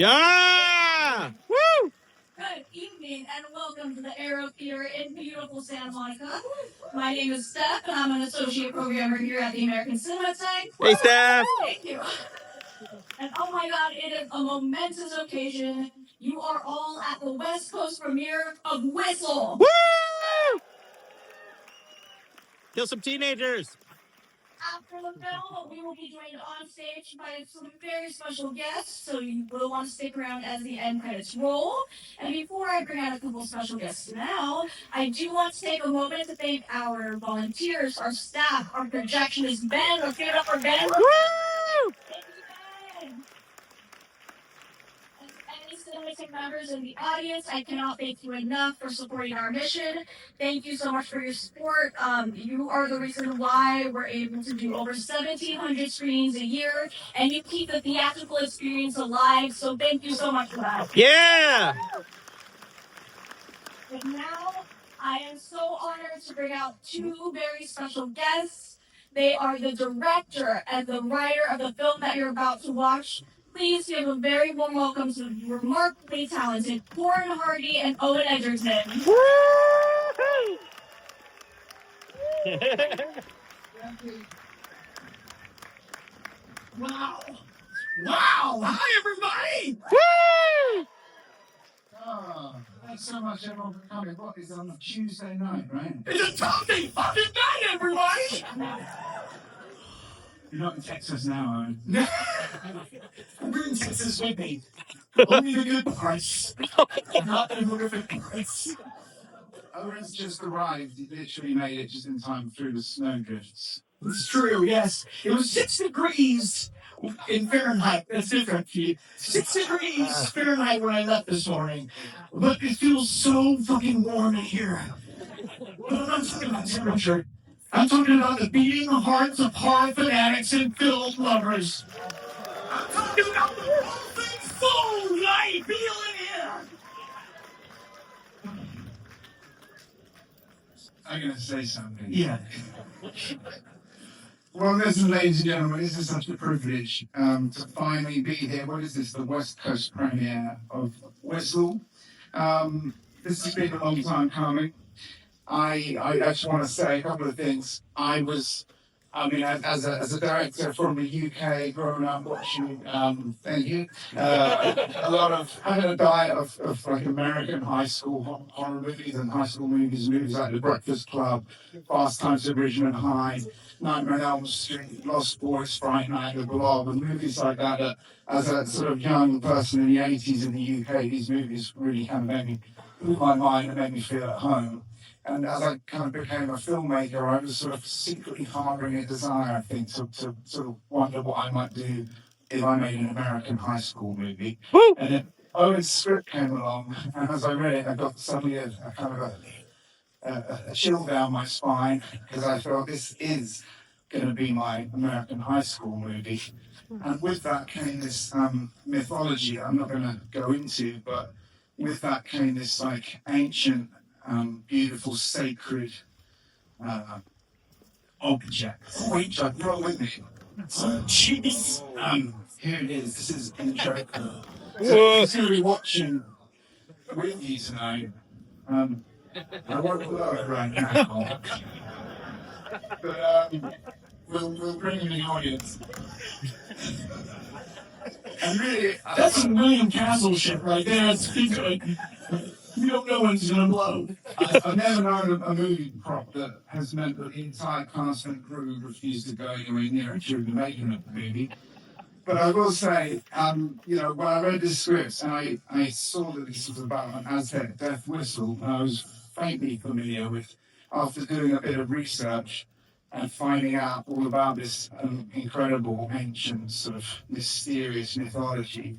Yeah! Woo! Good evening and welcome to the Aero Theater in beautiful Santa Monica. My name is Steph and I'm an associate programmer here at the American Cinema Tech. Hey, Steph! Thank you. And oh my god, it is a momentous occasion. You are all at the West Coast premiere of Whistle. Woo! Kill some teenagers. After the film, we will be joined on stage by some very special guests, so you will want to stick around as the end credits roll. And before I bring out a couple special guests now, I do want to take a moment to thank our volunteers, our staff, our projectionist Ben. Let's give it up for Ben. Woo! Thank you, Ben. Any cinematic members in the audience, I cannot thank you enough for supporting our mission. Thank you so much for your support. You are the reason why we're able to do over 1,700 screenings a year, and you keep the theatrical experience alive, so thank you so much for that. Yeah! And now, I am so honored to bring out two very special guests. They are the director and the writer of the film that you're about to watch. Please give a very warm welcome to the remarkably talented Corin Hardy and Owen Egerton. Woo! Wow! Wow! Hi, everybody! Woo! Oh, thanks so much, everyone, for coming. What is it on a Tuesday night, right? It's a Tuesday fucking night, everybody! You're not in Texas now, Owen. We're in Texas with me. Only the good parts. Not the horrific parts. Owen's just arrived. He literally made it just in time through the snowdrifts. It's true, yes. It was 6 degrees in Fahrenheit. That's different for you. 6 degrees Fahrenheit when I left this morning. But it feels so fucking warm in here. But I'm not talking about temperature. I'm talking about the beating hearts of horror fanatics and film lovers. I'm talking about the perfect soul I feel in here. I'm going to say something. Yeah. Well, listen, ladies and gentlemen, this is such a privilege to finally be here. What is this? The West Coast premiere of Whistle. This has been a long time coming. I just want to say a couple of things. As a director from the UK, growing up watching, a lot of having a diet of like American high school horror movies and high school movies like The Breakfast Club, Fast Times at Ridgemont High, Nightmare on Elm Street, Lost Boys, Fright Night, The Blob, and movies like that. That as a sort of young person in the 80s in the UK, these movies really kind of made me blew my mind and made me feel at home. And as I kind of became a filmmaker, I was sort of secretly harboring a desire, I think, to sort of wonder what I might do if I made an American high school movie. Woo! And then Owen's script came along, and as I read it, I got suddenly a kind of a chill down my spine, because I thought this is going to be my American high school movie. And with that came this mythology I'm not going to go into, but with that came this like ancient, beautiful, sacred object, which I brought with me. So, Jeez. here it is. This is intro. Whoa. So, he's going to be watching with you tonight. I won't blow it right now. But we'll bring in the audience. And really, That's some William Castle shit right there. It's like, you don't know when it's gonna blow. I've never known a movie prop that has meant that the entire cast and crew refused to go anywhere near it during the making of the movie. But I will say, when I read this script and I saw that this was about an Aztec death whistle, I was faintly familiar with, after doing a bit of research and finding out all about this incredible, ancient, sort of mysterious mythology.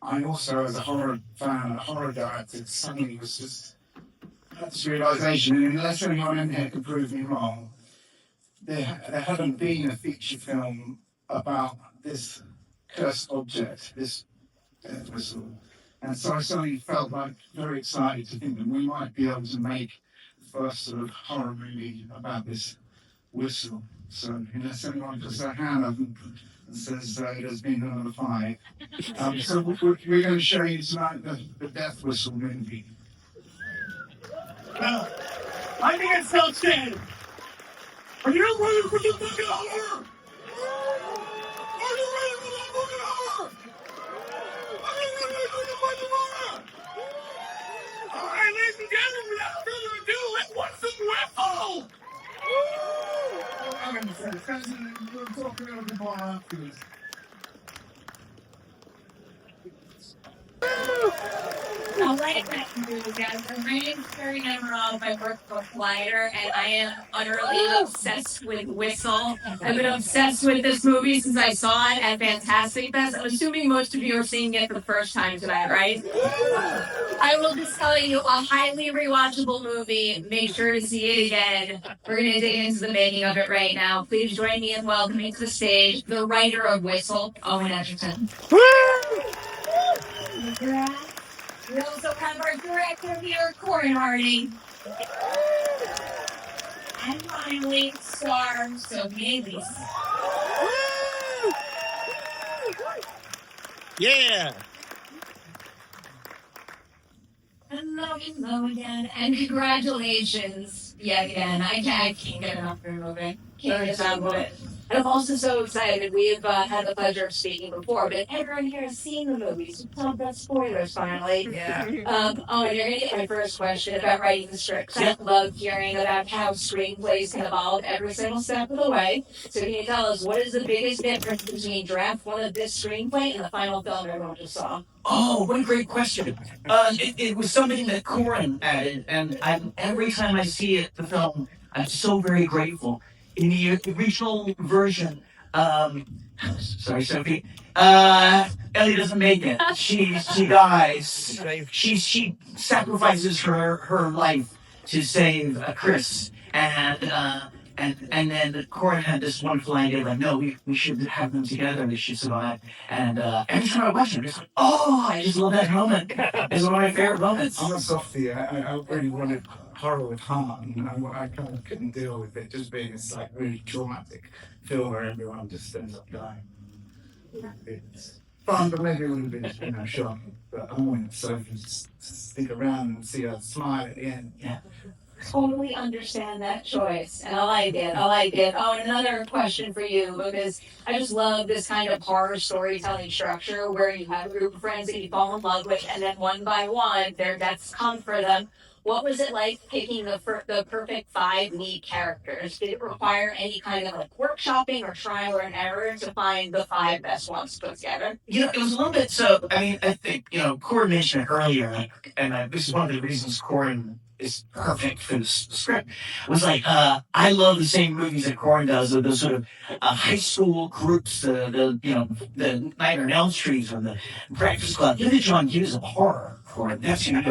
I also, as a horror fan, a horror director, suddenly was just had this realization, and unless anyone in here can prove me wrong, there hadn't been a feature film about this cursed object, this death whistle. And so I suddenly felt like very excited to think that we might be able to make the first sort of horror movie about this whistle. So unless anyone puts their hand up and and says there's been another 5. So we're going to show you tonight the Death Whistle movie. I think it's outstanding. Are you ready for the fucking horror? Are you ready for the fucking horror? Are you ready for the fucking horror? All right, ladies and gentlemen, without further ado, let's watch the whistle. I'm going to say, President, we'll talk a little bit more afterwards. All right, guys. My name is Corin Hardy. I work for Flyer, and I am utterly obsessed with Whistle. I've been obsessed with this movie since I saw it at Fantastic Fest. I'm assuming most of you are seeing it for the first time tonight, right? I will just tell you, a highly rewatchable movie. Make sure to see it again. We're going to dig into the making of it right now. Please join me in welcoming to the stage the writer of Whistle, Owen Egerton. We also have our director here, Corin Hardy. And finally, star Sophie Nélisse. Yeah. Hello again, and congratulations yet again. I can't get enough of your movie. Can't get enough of it. And I'm also so excited. We've had the pleasure of speaking before, but everyone here has seen the movie, so talk about spoilers finally. Yeah. Oh, and you're going to get my first question about writing the script. I love hearing about how screenplays can evolve every single step of the way. So can you tell us, what is the biggest difference between draft 1 of this screenplay and the final film everyone just saw? Oh, what a great question. It was something that Corin added, and every time I see it, the film, I'm so very grateful. In the original version, sorry, Sophie, Ellie doesn't make it. She dies. She sacrifices her life to save Chris, and then Corin had this wonderful idea like, no, we should have them together. They should survive. And every time I watch it, I'm just like, oh, I just love that moment. It's one of my favorite moments. I'm a softie. I really wanted horror with heart, and I kind of couldn't deal with it just being this like really traumatic film where everyone just ends up dying. It's fun, but maybe it would have been shocking. But I wanted Sophie to stick around and see her smile at the end. Yeah. Totally understand that choice, and I like it. Oh, and another question for you, because I just love this kind of horror storytelling structure where you have a group of friends that you fall in love with, and then one by one, their deaths come for them. What was it like picking the perfect 5 lead characters? Did it require any kind of like workshopping or trial or error to find the 5 best ones to put together? It was a little bit so. I mean, I think Corin mentioned it earlier, and this is one of the reasons Corin is perfect for this script. Was like, I love the same movies that Corin does, the sort of high school groups, the Nightmare on Elm Street or the Breakfast Club. You're the John Hughes of horror, Corin. That's who you do.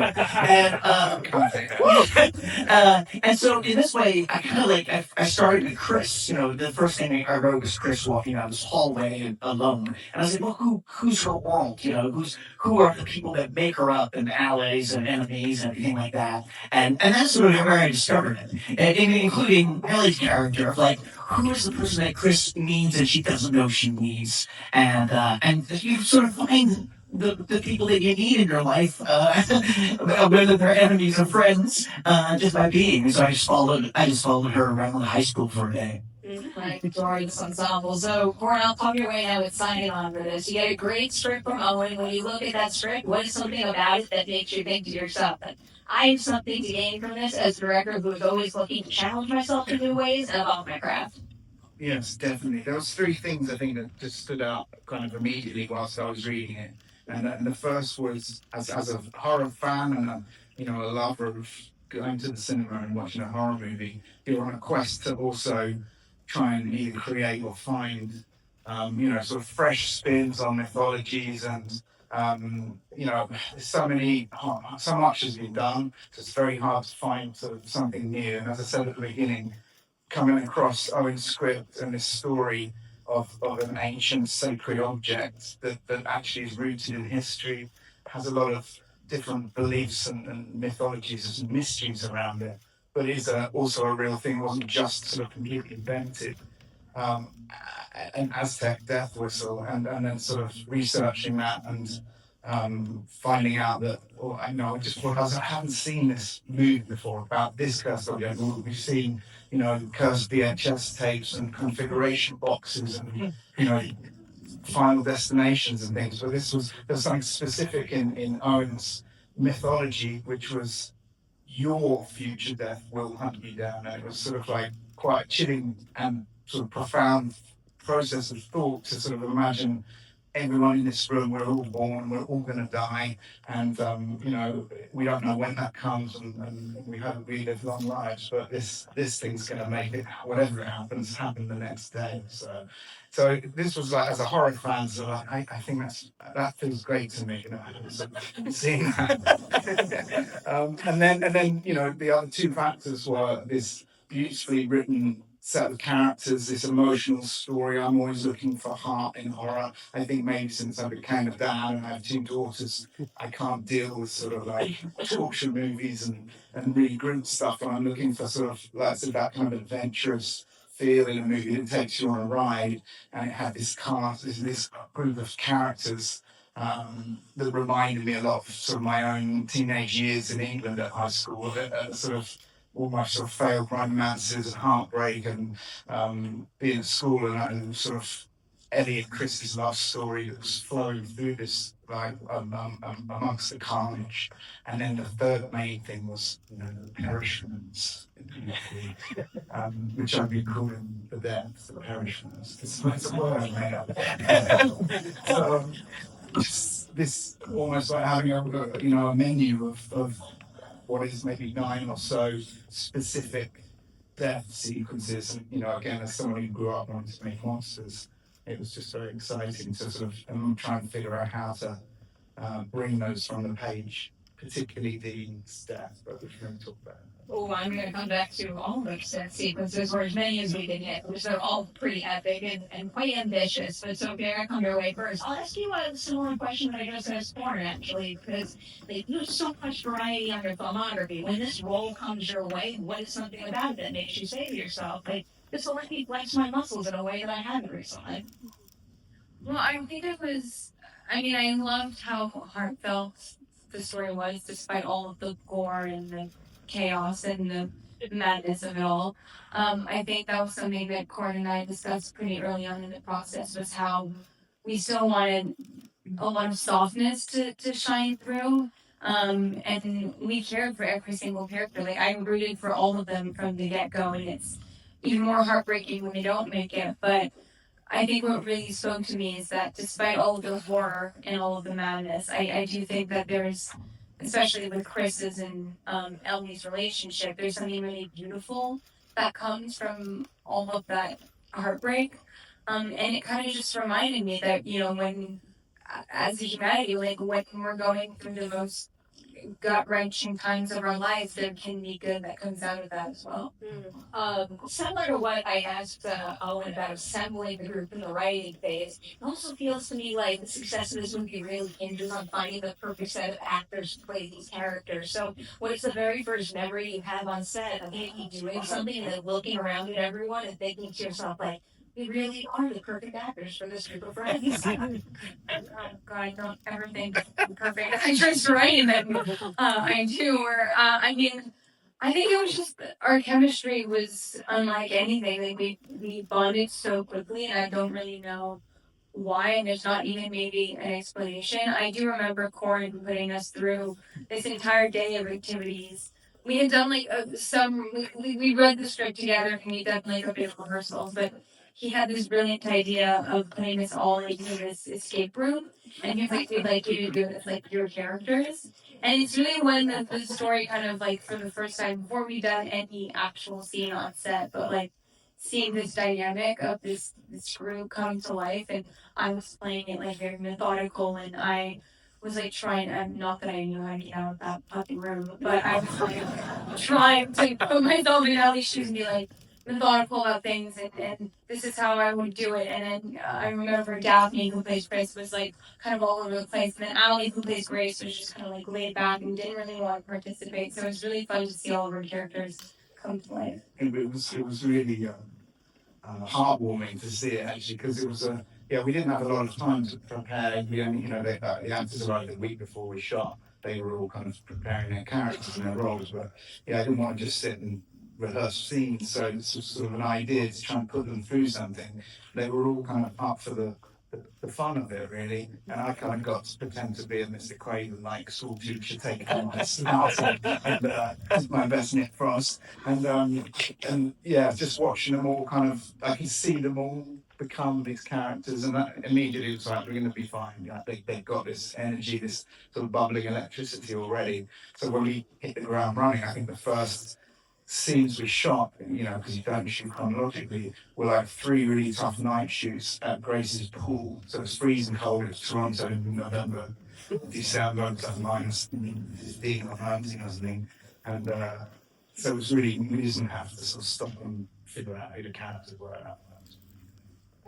And so in this way, I kind of like I started with Chris. The first thing I wrote was Chris walking down this hallway alone, and I was like, well, who's her world? Who are the people that make her up in allies and enemies and everything like that? And that's sort of where I discovered it, and including Ellie's character of like, who is the person that Chris needs and she doesn't know she needs, and you sort of find the people that you need in your life, whether they're enemies or friends, just by being. So I just followed her around the high school for a day. Like Victoria, this ensemble. So, Corin, I'll come your way now with signing on for this. You get a great script from Owen. When you look at that script, what is something about it that makes you think to yourself that I have something to gain from this as a director who is always looking to challenge myself in new ways and evolve my craft? Yes, definitely. There was 3 things I think that just stood out kind of immediately whilst I was reading it. And the first was, as a horror fan and a lover of going to the cinema and watching a horror movie, you're on a quest to also try and either create or find, sort of fresh spins on mythologies, and so much has been done, so it's very hard to find sort of something new. And as I said at the beginning, coming across Owen's script and this story of an ancient sacred object that actually is rooted in history, has a lot of different beliefs and mythologies and mysteries around it, but is also a real thing. It wasn't just sort of completely invented. an Aztec death whistle, and then sort of researching that and finding out that, well, I just realized I haven't seen this movie before about this cursed object. We've seen, cursed VHS tapes and configuration boxes and, final destinations and things, but there's something specific in Owen's mythology, which was your future death will hunt you down. And it was sort of like quite a chilling and sort of profound process of thought to sort of imagine everyone in this room, we're all born, we're all going to die, and we don't know when that comes, and we haven't really lived long lives, but this thing's going to make it, whatever it happens, happen the next day. So this was like, as a horror fan, so I think that feels great to me, sort of seeing that. And then the other two factors were this beautifully written set of characters, this emotional story. I'm always looking for heart in horror. I think maybe since I became a dad and I have two daughters, I can't deal with sort of like torture movies and really grim stuff. And I'm looking for sort of like that kind of adventurous feel in a movie that takes you on a ride. And it had this cast, this group of characters that reminded me a lot of sort of my own teenage years in England at high school, sort of all my sort of failed romances and heartbreak and being at school and sort of Ellie and Chris's love story that was flowing through this like amongst the carnage. And then the third main thing was the perishments, which I've been calling the death, the perishments. It's a word I made up. So just this almost like having a menu of what is maybe 9 or so specific death sequences. And, again, as someone who grew up wanting to make monsters, it was just very exciting to sort of try and figure out how to bring those from the page, particularly Dean's death, but which we're going to talk about. Oh, I'm going to come back to all those set sequences, or as many as we can hit, which are all pretty epic and quite ambitious. But Sophie, I got to come your way first. I'll ask you a similar question that I just asked Corin, actually, because there's so much variety on your filmography. When this role comes your way, what is something about it that makes you say to yourself, this will let me flex my muscles in a way that I haven't recently? Well, I think I loved how heartfelt the story was, despite all of the gore and the chaos and the madness of it all. I think that was something that Corin and I discussed pretty early on in the process, was how we still wanted a lot of softness to shine through. And we cared for every single character. Like, I rooted for all of them from the get-go, and it's even more heartbreaking when they don't make it. But I think what really spoke to me is that despite all of the horror and all of the madness, I do think that there's, especially with Chris's and Ellie's relationship, there's something really beautiful that comes from all of that heartbreak. And it kind of just reminded me that, when, as a humanity, like when we're going through the most gut-wrenching times of our lives, there can be good that comes out of that as well. Similar to what I asked Owen about assembling the group in the writing phase, it also feels to me like the success of this movie really hinges on finding the perfect set of actors to play these characters. So, what is the very first memory you have on set of maybe doing something and then looking around at everyone and thinking to yourself, like, we really are the perfect actors for this group of friends? Oh God, don't ever think perfect actress for writing them. I do, or I think it was just that our chemistry was unlike anything. Like we bonded so quickly, and I don't really know why, and there's not even maybe an explanation. I do remember Corin putting us through this entire day of activities. We had done like we read the script together and we done like a bit of rehearsals, but he had this brilliant idea of putting us all into this escape room, and he was like, "We'd like you to do it with like your characters." And it's really when the story kind of like for the first time before we've done any actual scene on set, but like seeing this dynamic of this group come to life, and I was playing it like very methodical, and I was like trying, not that I knew how to get out of that fucking room, but I was like trying to put myself in Ellie's shoes and be like methodical about things, and this is how I would do it. And then I remember Daphne, who plays Grace, was like kind of all over the place, and then Allie, who plays Grace, was just kind of like laid back and didn't really want to participate. So it was really fun to see all of her characters come to life. It was really heartwarming to see it actually, because it was a we didn't have a lot of time to prepare. We only the actors arrived the week before we shot. They were all kind of preparing their characters and their roles, but I didn't want to just sit and rehearse scenes. So it's sort of an idea to try and put them through something. They were all kind of up for the fun of it, really. And I kind of got to pretend to be a Mr. Craven, like school teacher, taking on my snout and my best Nick Frost. And just watching them all kind of, I can see them all become these characters, and that immediately was like, we're going to be fine. Like they've got this energy, this sort of bubbling electricity already. So when we hit the ground running, I think the first scenes we shot, because you don't shoot chronologically, were like 3 really tough night shoots at Grace's pool. So it's freezing cold in Toronto in November, December, it's like minus 15 or 19 or something. And so it was really, we didn't have to sort of stop and figure out who the characters were at that point.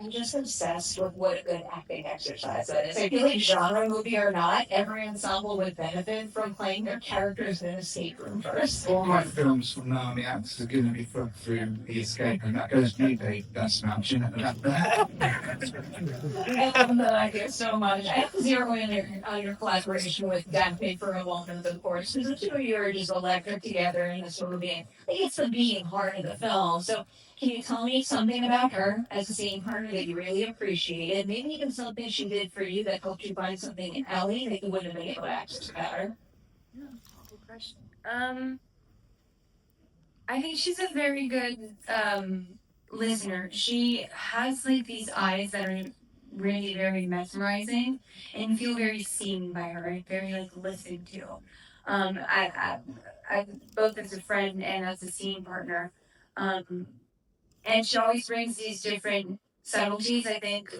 I'm just obsessed with what a good acting exercise that is. I feel like genre movie or not, every ensemble would benefit from playing their characters in an escape room first. All my films from now on, the actors are going to be put through the escape room. That goes to me, that's matching. I love that idea so much. I have to zero in on your collaboration with Daphne for a moment, of course, because the two of you are just electric together in this movie. I think it's the beating heart of the film. So can you tell me something about her as a scene partner that you really appreciated? Maybe even something she did for you that helped you find something in Ellie that you wouldn't have been able to access better? Yeah, good question. I think she's a very good listener. She has like these eyes that are really very mesmerizing, and you feel very seen by her, and very like listened to. I both as a friend and as a scene partner. And she always brings these different subtleties. I think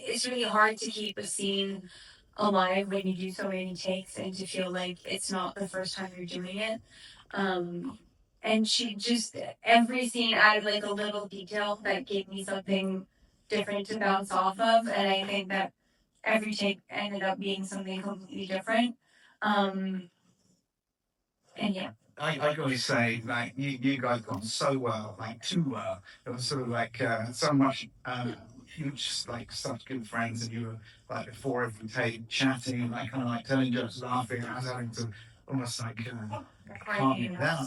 it's really hard to keep a scene alive when you do so many takes and to feel like it's not the first time you're doing it. And she just, every scene added like a little detail that gave me something different to bounce off of. And I think that every take ended up being something completely different. And yeah. I gotta say, like, you guys got so well, like, too well. It was sort of like so much, you were just like such good friends, and you were like before every take chatting and like kind of like telling jokes, laughing, and I was having to almost like calm you down,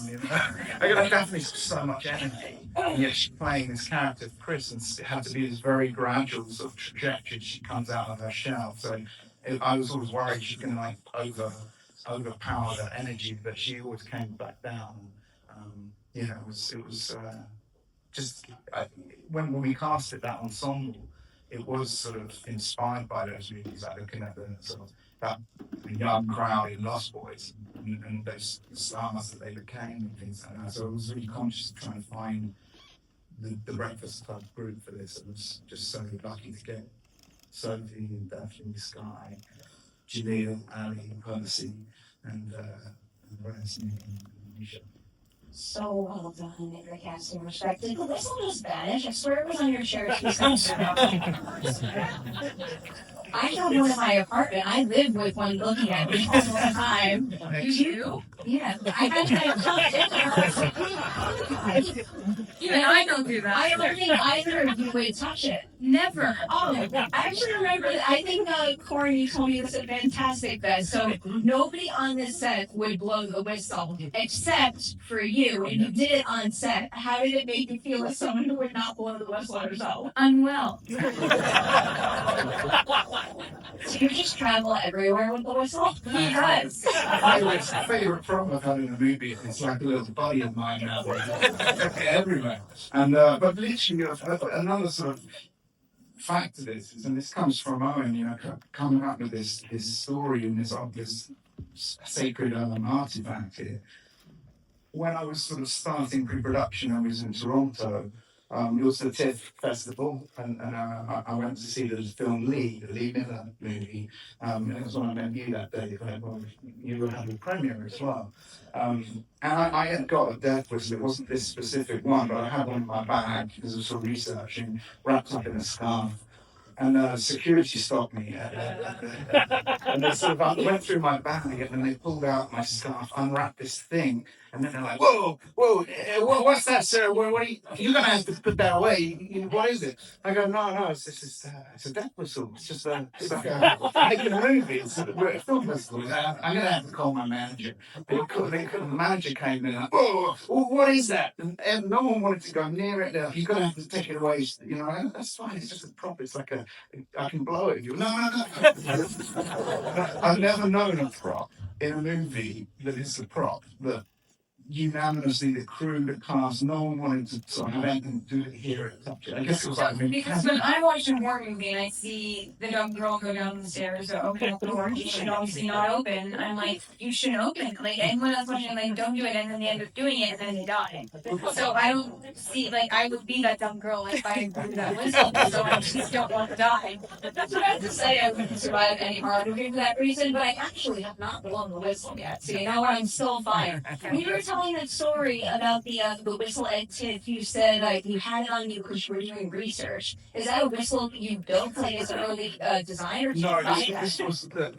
I got definitely so much energy, and yet she's playing this character, Chris, and it had to be this very gradual sort of trajectory. She comes out of her shell, so I was always worried she's gonna like overpower that energy, but she always came back down. It was just when we casted that ensemble, it was sort of inspired by those movies, like looking at the sort of that young crowd in Lost Boys and those stars that they became and things like that. So I was really conscious of trying to find the Breakfast Club group for this. I was just so lucky to get Sophie, Daphne, Sky, Jaleel, Ali, Percy, and Nisha. So well done in your casting respect. Did the whistle know Spanish? I swear it was on your chair. I have one in my apartment. I live with one looking at me all the time. You do? Yeah. I I don't do that. I don't think either of you would touch it. Never. Oh, I actually remember that. I think, Corin, you told me this at Fantastic Fest. So nobody on this set would blow the whistle except for you. And you did it on set. How did it make you feel as someone who would not blow the whistle herself? Unwell. So you just travel everywhere with the whistle? He does. Favorite problem I've had in a movie is like a little buddy of mine now. Everywhere. And but literally another sort of fact of this is, and this comes from Owen, coming up with this story and this sacred artifact here. When I was sort of starting pre-production, I was in Toronto. It was the TIFF festival, and I went to see the film Lee, the Lee Miller movie. And it was when I met you that day. You were having a premiere as well. And I had got a death whistle. It wasn't this specific one, but I had one in my bag as I was sort of researching, wrapped up in a scarf. And security stopped me. And they sort of went through my bag, and then they pulled out my scarf, unwrapped this thing, And then they're like, whoa, what's that, sir? What are you? You're gonna have to put that away. What is it? I go, no, it's a death whistle. It's just making a movie. It's a film whistle. I'm gonna have to call my manager. The manager came in and like, whoa, what is that? And no one wanted to go near it. You're gonna have to take it away. That's fine. It's just a prop. It's like I can blow it. No. I've never known a prop in a movie that is a prop that unanimously the crew, the cast, no one wanted to sort of have anything to do with it here. I guess it was like because when I watch a horror movie and I see the young girl go down the stairs or open up the door, she should obviously not open. I'm like, you shouldn't open. Like anyone else watching, like, don't do it, and then they end up doing it, and then they die. So I don't see, like, I would be that dumb girl if I blew that whistle. So I just don't want to die. That's what I have to say. I wouldn't survive any horror movie for that reason, but I actually have not blown the whistle yet. So you know what? I'm still fine. When you were telling that story about the whistle egg tip, you said you had it on you because you were doing research. Is that a whistle you built, like, as an early designer? No, this was the,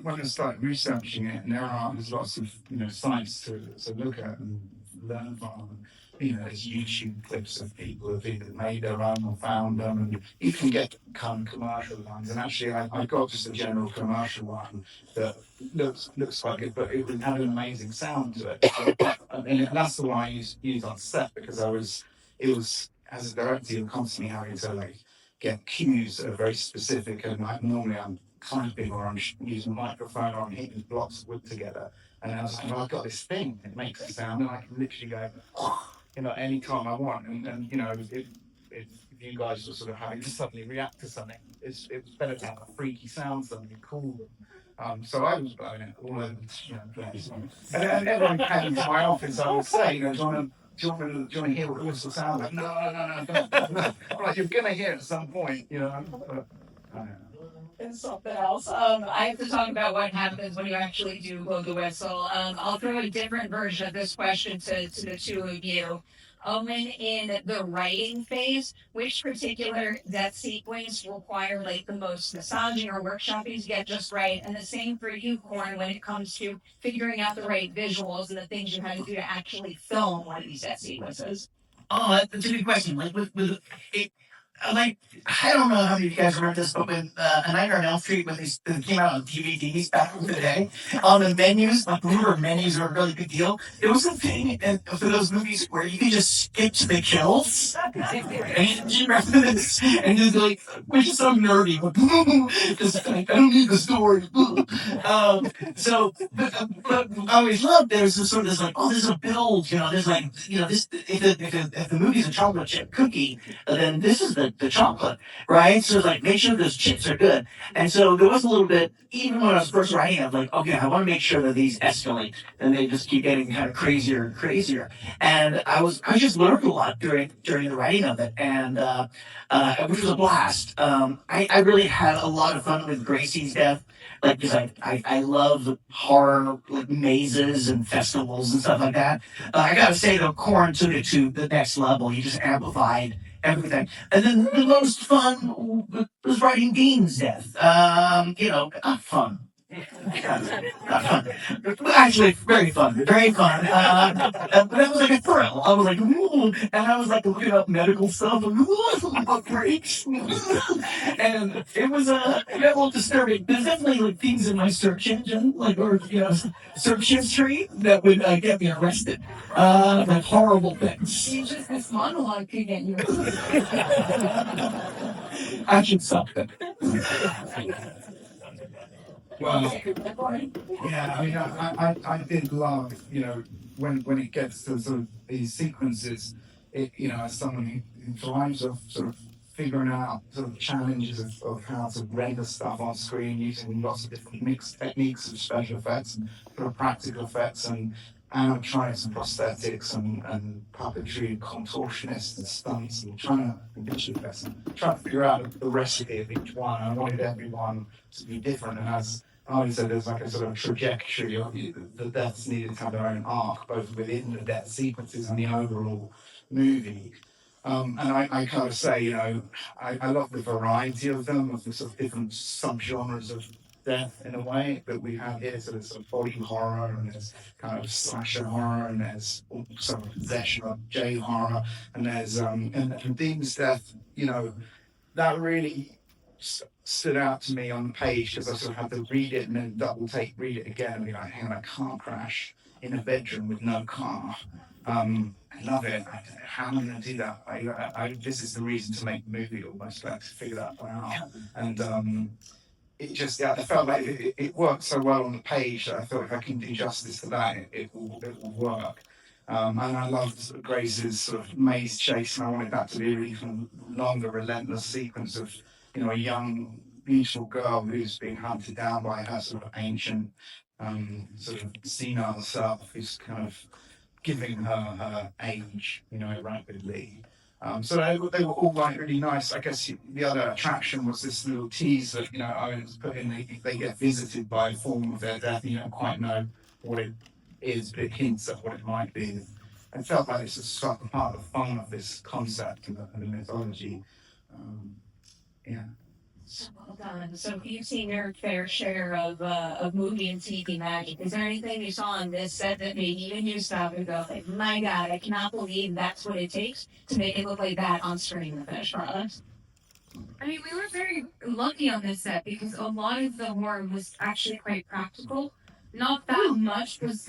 when I started researching it, and there's lots of sites to look at and learn from. There's YouTube clips of people who've either made their own or found them, and you can get kind of commercial ones. And actually, I got just a general commercial one that looks like it, but it had an amazing sound to it. And that's the one I used on set because it was as a director, you're constantly having to get cues that are very specific, and normally I'm clamping or I'm using a microphone or I'm hitting blocks of wood together. And I was like, well, I've got this thing, it makes a sound, and I can literally go, any time I want. And if you guys were sort of having to suddenly react to something, it was better to have a freaky sound, something cool. So I was blowing it all over the place. And everyone came into my office, I would say, do you want to hear what the whistle sounds like? No, don't. I'm like, you're going to hear it at some point, It's something else. I have to talk about what happens when you actually do blow the whistle. I'll throw a different version of this question to the two of you. Owen, in the writing phase, which particular death sequence required the most massaging or workshopping to get just right? And the same for you, Corin, when it comes to figuring out the right visuals and the things you had to do to actually film one of these death sequences. Oh, that's a good question. I don't know how many of you guys remember this, but when A Nightmare on Elm Street, when they came out on DVDs back in the day, on the menus, remember menus are a really big deal. It was a thing for those movies where you could just skip to the kills. And do you remember this? And it's like, we're just so nerdy. Just I don't need the story. But I always loved there's this sort of this there's a build, there's this if the movie's a chocolate chip cookie, then this is the chocolate, right? So it's make sure those chips are good. And so there was a little bit, even when I was first writing, I was okay, I want to make sure that these escalate and they just keep getting kind of crazier and crazier. And I just learned a lot during the writing of it, and which was a blast. I really had a lot of fun with Gracie's death. Because I love horror mazes and festivals and stuff like that. I gotta say though, Corin took it to the next level. He just amplified everything. And then the most fun was writing Dean's death. Not fun. Not fun. Actually, very fun. Very fun. But that was a thrill. I was ooh, and I was looking up medical stuff. What breaks? And it was a little disturbing. There's definitely things in my search engine, search history that would get me arrested. Horrible things. Just this monologue could get you. I should stop that. Well, yeah, I did love, when it gets to sort of these sequences, as someone who thrives off sort of figuring out sort of challenges of how to render stuff on screen using lots of different mixed techniques of special effects and sort of practical effects and animatronics and prosthetics and puppetry and contortionists and stunts and trying to figure out the recipe of each one. I wanted everyone to be different, and as I said, there's a sort of trajectory of the deaths needed to have their own arc, both within the death sequences and the overall movie. And I kind of say, I love the variety of them, of the sort of different subgenres of death in a way that we have here. So there's sort of body horror, and there's kind of slasher horror, and there's some possession of J horror, and there's and Dean's death. You know, that really stood out to me on the page because I sort of had to read it and then double take, read it again, and be like, hang on, a car crash in a bedroom with no car. I love it. How am I going to do that? This is the reason to make the movie almost, like to figure that one out. And it just, I felt like it worked so well on the page that I thought if I can do justice to that, it will work. And I loved Grace's sort of maze chase, and I wanted that to be a really kind of longer, relentless sequence of, you know, a young, beautiful girl who's being hunted down by her sort of ancient, sort of senile self, who's kind of giving her age, you know, rapidly. So they were all like really nice. I guess the other attraction was this little tease that, you know, Owen's put in. They get visited by a form of their death. You don't quite know what it is, but it hints at what it might be. I felt like it's just part of the fun of this concept and the mythology. Yeah. So well done. So you've seen your fair share of movie and TV magic. Is there anything you saw on this set that made even you stop and go, like, my God, I cannot believe that's what it takes to make it look like that on screen in the finished product? I mean, we were very lucky on this set because a lot of the horror was actually quite practical. Not that much was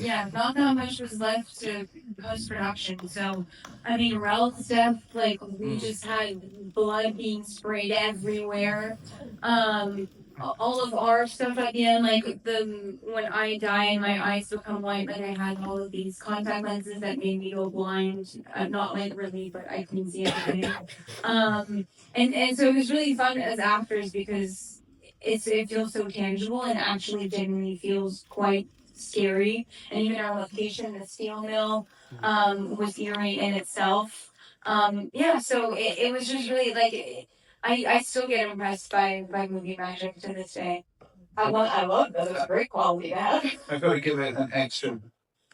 left to post production. So, I mean, Ralph's death, like we just had blood being sprayed everywhere. All of our stuff at the end, like when I die and my eyes become white, like I had all of these contact lenses that made me go blind. Not like really, but I couldn't see everything. And so it was really fun as actors because it feels so tangible and actually genuinely feels quite scary. And even our location, the steel mill, was eerie in itself. So it was just really like I still get impressed by movie magic to this day. I love that. It's a great quality to have. I've got to give it an extra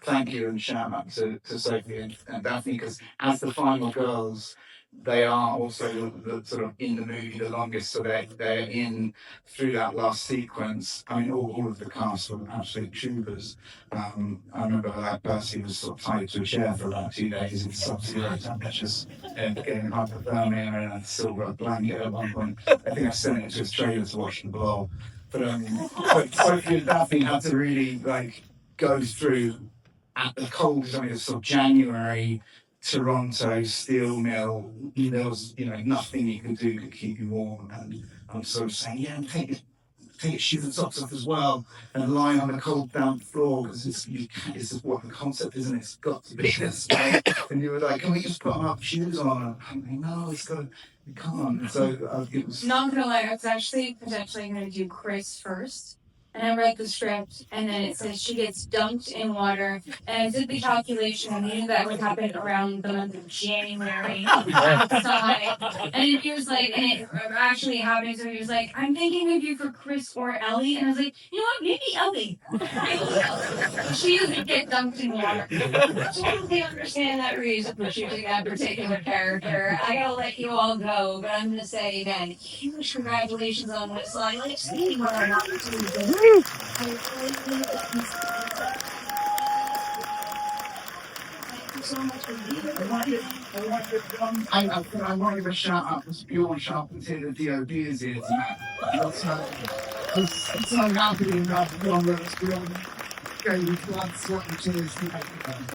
thank you and shout out to Sophie and Daphne, because as the final girls, they are also the sort of in the movie the longest, so they're in through that last sequence. I mean, all of the cast were absolute troopers. I remember that Percy was sort of tied to a chair for about 2 days in sub-zero temperatures and getting hypothermia and a silver blanket at one point. I think I sent it to Australia to watch the blow. But Sophie and Daphne had to really like go through at the cold, I mean, it's sort of January, Toronto steel mill. There was, you know, nothing you could do to keep you warm. And I'm sort of saying, yeah, take your shoes and socks off as well, and lie on the cold damp floor, because this is what the concept is, and it's got to be this way. And you were like, can we just put our shoes on? I'm like, no, it's got to. We can't. So it was. Not gonna lie, I was actually potentially gonna do Chris first. And I read the script, and then it says she gets dunked in water. And I did the calculation, and I knew that would happen around the month of January outside. And he was like, and it actually happened, so he was like, I'm thinking of you for Chris or Ellie. And I was like, you know what, maybe Ellie. She doesn't get dunked in water. I totally understand that reason for choosing that particular character. I gotta let you all go, but I'm gonna say again, huge congratulations on this. Like, seeing what I'm not doing. Thank you so much for being here. I want to give a shout out to Bjorn Sharpentier, the DOD is here tonight. It's so happy to have Bjorn with us. Bjorn, go with blood, sweat and tears to make it.